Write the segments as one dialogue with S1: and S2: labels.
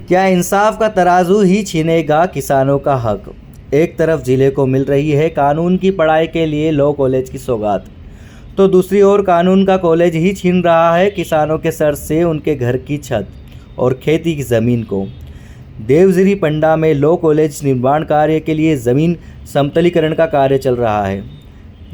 S1: क्या इंसाफ का तराजू ही छीनेगा किसानों का हक। एक तरफ जिले को मिल रही है कानून की पढ़ाई के लिए लॉ कॉलेज की सौगात, तो दूसरी ओर कानून का कॉलेज ही छीन रहा है किसानों के सर से उनके घर की छत और खेती की ज़मीन को। देवगिरी पंडा में लॉ कॉलेज निर्माण कार्य के लिए ज़मीन समतलीकरण का कार्य चल रहा है।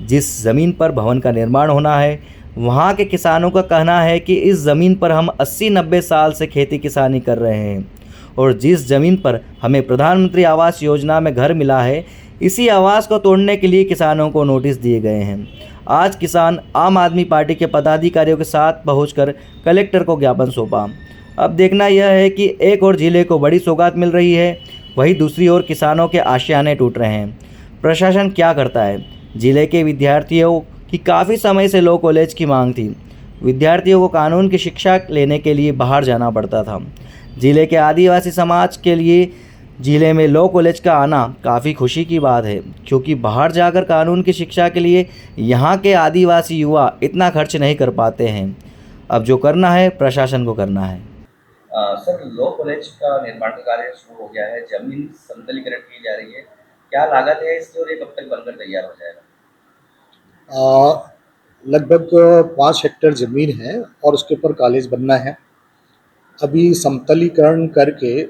S1: जिस ज़मीन पर भवन का निर्माण होना है, वहाँ के किसानों का कहना है कि इस ज़मीन पर हम 80-90 साल से खेती किसानी कर रहे हैं और जिस ज़मीन पर हमें प्रधानमंत्री आवास योजना में घर मिला है, इसी आवास को तोड़ने के लिए किसानों को नोटिस दिए गए हैं। आज किसान आम आदमी पार्टी के पदाधिकारियों के साथ पहुंचकर कलेक्टर को ज्ञापन सौंपा। अब देखना यह है कि एक और जिले को बड़ी सौगात मिल रही है, वहीं दूसरी ओर किसानों के आशियाने टूट रहे हैं। प्रशासन क्या करता है। जिले के विद्यार्थियों की काफ़ी समय से लॉ कॉलेज की मांग थी। विद्यार्थियों को कानून की शिक्षा लेने के लिए बाहर जाना पड़ता था। जिले के आदिवासी समाज के लिए जिले में लॉ कॉलेज का आना काफ़ी खुशी की बात है, क्योंकि बाहर जाकर कानून की शिक्षा के लिए यहाँ के आदिवासी युवा इतना खर्च नहीं कर पाते हैं। अब जो करना है प्रशासन को करना है।
S2: सर, लॉ कॉलेज का निर्माण का कार्य शुरू हो गया है, जमीन समतलीकरण की जा रही है, क्या लागत है इसकी और ये कब तक बनकर तैयार हो जाएगा?
S3: लगभग 5 हेक्टेयर ज़मीन है और उसके ऊपर कॉलेज बनना है। अभी समतलीकरण करके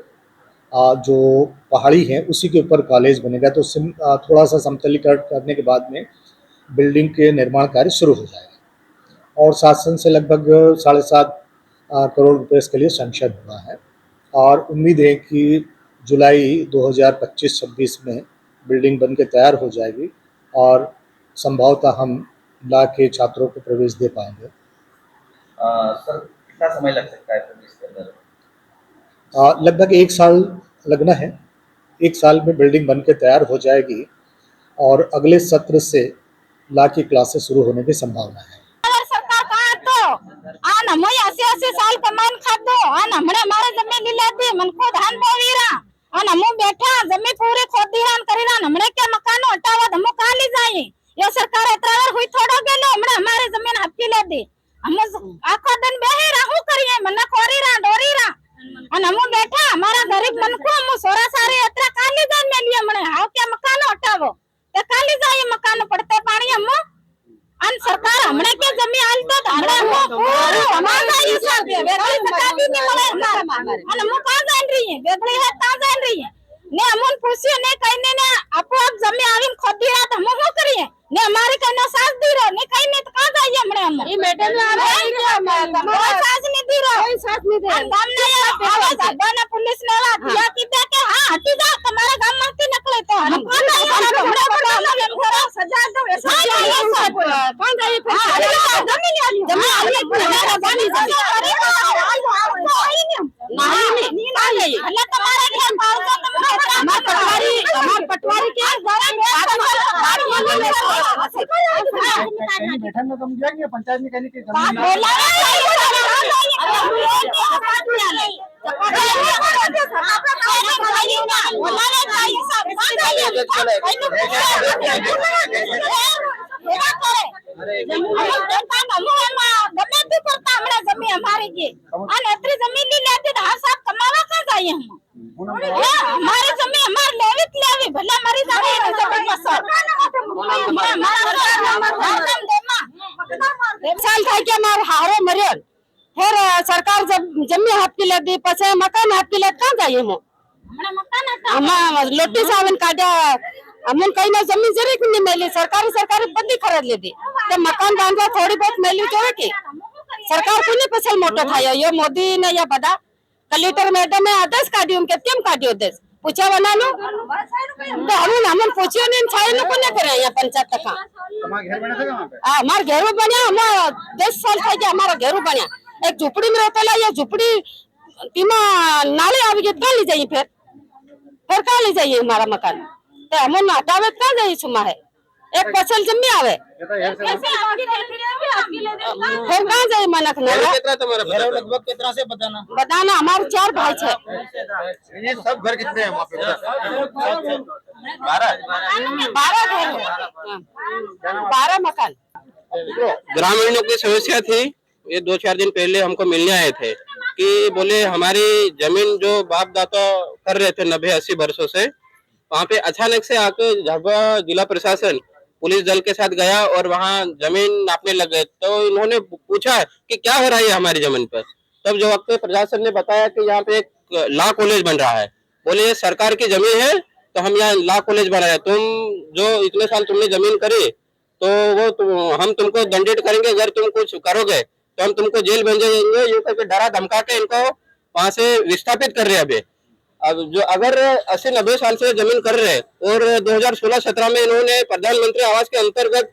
S3: जो पहाड़ी है उसी के ऊपर कॉलेज बनेगा, तो थोड़ा सा समतलीकरण करने के बाद में बिल्डिंग के निर्माण कार्य शुरू हो जाएगा और शासन से लगभग 7.5 करोड़ रुपए इसके लिए सैंक्शन हुआ है और उम्मीद है कि जुलाई 2025-26 में बिल्डिंग बन के तैयार हो जाएगी और संभवतः हम ला के छात्रों को प्रवेश दे पाएंगे।
S2: सर, कितना समय लग सकता है फिर इसके अंदर?
S3: लगभग 1 साल लगना है। 1 साल में बिल्डिंग बन के तैयार हो जाएगी और अगले सत्र से ला की क्लासेस शुरू होने की संभावना है।
S4: सरकार कहाँ तो आना मैं 80 साल का मान खादो आना हमने हमारे जमीन ले दी मन को धान बोवीरा आना मु बैठा जमीन पूरी खोदीरान करीरा हमने के मकान हटावा हम कहां ले जाए। ये सरकार इतरावर हुई थोड़ा गेलो हमने हमारे जमीन हपकी ले दी। हम आखो दिन बेही रहू करिए मन कोरीरा डोरीरा और हम बैठा हमारा गरीब मन को हम सोरा सारे यात्रा काली जान में लिए हमने हाउ के मकान हटावो ते काली जाए मकान पड़ते पानी हम अन सरकार हमने के जमीन आल तो हमने पूरा हमारा हिसाब है वेगली सरकार भी नहीं मिले अन हम कहां जान रही है वेगली है कहां जान रही है ने हमन पूछियो ने कहने ने आपो आप जमीन आविन खोदी रात हम हो करिए ने हमारे कहना साथ दी रहो ने कहने तो कहां जाइए हमने हम ई मैडम आ रही है हमारा साथ नहीं दी रहो कोई साथ नहीं दे हम ने आवाज बना पुलिस ने दिया कि देखे हां हटी जा तुम्हारे गांव में की निकले तो हम कौन है हमरे सजा दो ऐसा कौन जाइए फिर जमीन आली मेरा जानी नहीं नहीं अल्लाह तुम्हारे घर पाल तो हमार पटवारी के
S5: बैठन में कम जाएंगे पंचायत में कहने की
S4: हमारी जमीन ली लेते कमावा कहाँ जाइए हम हमारी जमीन हमारे लेवी भले हमारी साल था कि हमारे हारे मरे फिर सरकार जब जमीन हपकी ले दी पछे मकान हपकी ले कहाँ जाइए हम लोटी सावन काटा हमन कहीं ना जमीन जरी नहीं मिली सरकारी बंदी खरीद ले दी तो मकान बांधा थोड़ी बहुत मिली जो है कि सरकार को नहीं पसल मोटा था ये मोदी ने या बता कलेक्टर मैडम ने आदेश काटियो उनके केम काटियो आदेश पूछा बना लो तो हमन पूछियो नहीं छाए लो को नहीं करे यहाँ पंचायत तक
S5: हमारा घर बना था वहां पे
S4: हमारा घर बना हमारा 10 साल था कि हमारा घर बना एक झुपड़ी में रहता ला ये झुपड़ी तीमा नाले आ गए कहाँ ले जाइए फिर कहाँ ले जाइए हमारा मकान तो हमन हटावे कहाँ जाइए सुमा है एक फसल जमी आवे फिर कहाँ जाए मनक
S5: कितना तुम्हारा घर लगभग कितना से
S4: बताना हमारे 4 भाई है।
S5: ये सब घर कितने हैं वहाँ पे?
S4: 12 मकान।
S6: ग्रामीणों की समस्या थी, ये 2-4 दिन पहले हमको मिलने आए थे कि बोले हमारी जमीन जो बाप दादा कर रहे थे 90-80 वर्षों से, वहाँ पे अचानक से आके झाबुआ जिला प्रशासन पुलिस दल के साथ गया और वहाँ जमीन नापने लग गए। तो इन्होंने पूछा कि क्या हो रहा है हमारी जमीन पर। तब जो वक्त प्रशासन ने बताया कि यहाँ पे एक लॉ कॉलेज बन रहा है। बोले ये सरकार की जमीन है तो हम यहाँ लॉ कॉलेज बनाए, तुम जो इतने साल तुमने जमीन करी तो वो हम तुमको दंडित करेंगे, अगर तुम कुछ करोगे तो हम तुमको जेल भेज देंगे, ये करके डरा धमका के इनको वहां से विस्थापित कर रहे हैं। अभी अब जो अगर 80-90 साल से जमीन कर रहे और 2016-17 में इन्होंने प्रधानमंत्री आवास के अंतर्गत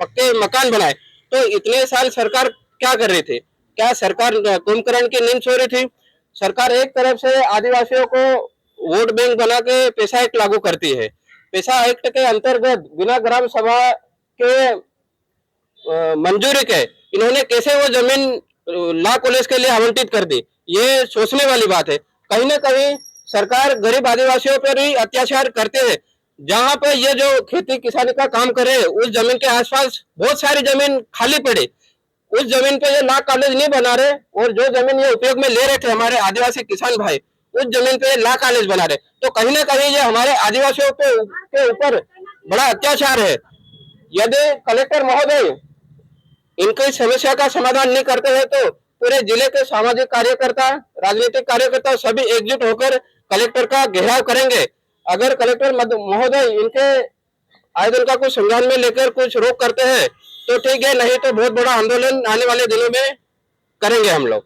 S6: पक्के मकान बनाए, तो इतने साल सरकार क्या कर रही थी? क्या सरकार कुंभकर्ण की नींद सो रही थी? सरकार एक तरफ से आदिवासियों को वोट बैंक बना के पैसा एक्ट लागू करती है। पैसा एक्ट के अंतर्गत बिना ग्राम सभा के मंजूरी के इन्होंने कैसे वो जमीन लॉ कॉलेज के लिए आवंटित कर दी, ये सोचने वाली बात है। कहीं ना कहीं सरकार गरीब आदिवासियों पर ही अत्याचार करते हैं। जहां पे ये जो खेती किसानी का काम करे उस जमीन के आसपास बहुत सारी जमीन खाली पड़ी, उस जमीन पे ये लॉ कॉलेज नहीं बना रहे, और जो जमीन ये उपयोग में ले रहे थे हमारे आदिवासी किसान भाई, उस जमीन पे लॉ कॉलेज बना रहे। तो कहीं ना कहीं ये हमारे आदिवासियों के ऊपर बड़ा अत्याचार है। यदि कलेक्टर महोदय इनकी समस्या का समाधान नहीं करते हैं तो पूरे जिले के सामाजिक कार्यकर्ता, राजनीतिक कार्यकर्ता सभी एकजुट होकर कलेक्टर का घेराव करेंगे। अगर कलेक्टर महोदय इनके आवेदन का कुछ संज्ञान में लेकर कुछ रोक करते हैं तो ठीक है, नहीं तो बहुत बड़ा आंदोलन आने वाले दिनों में करेंगे हम लोग।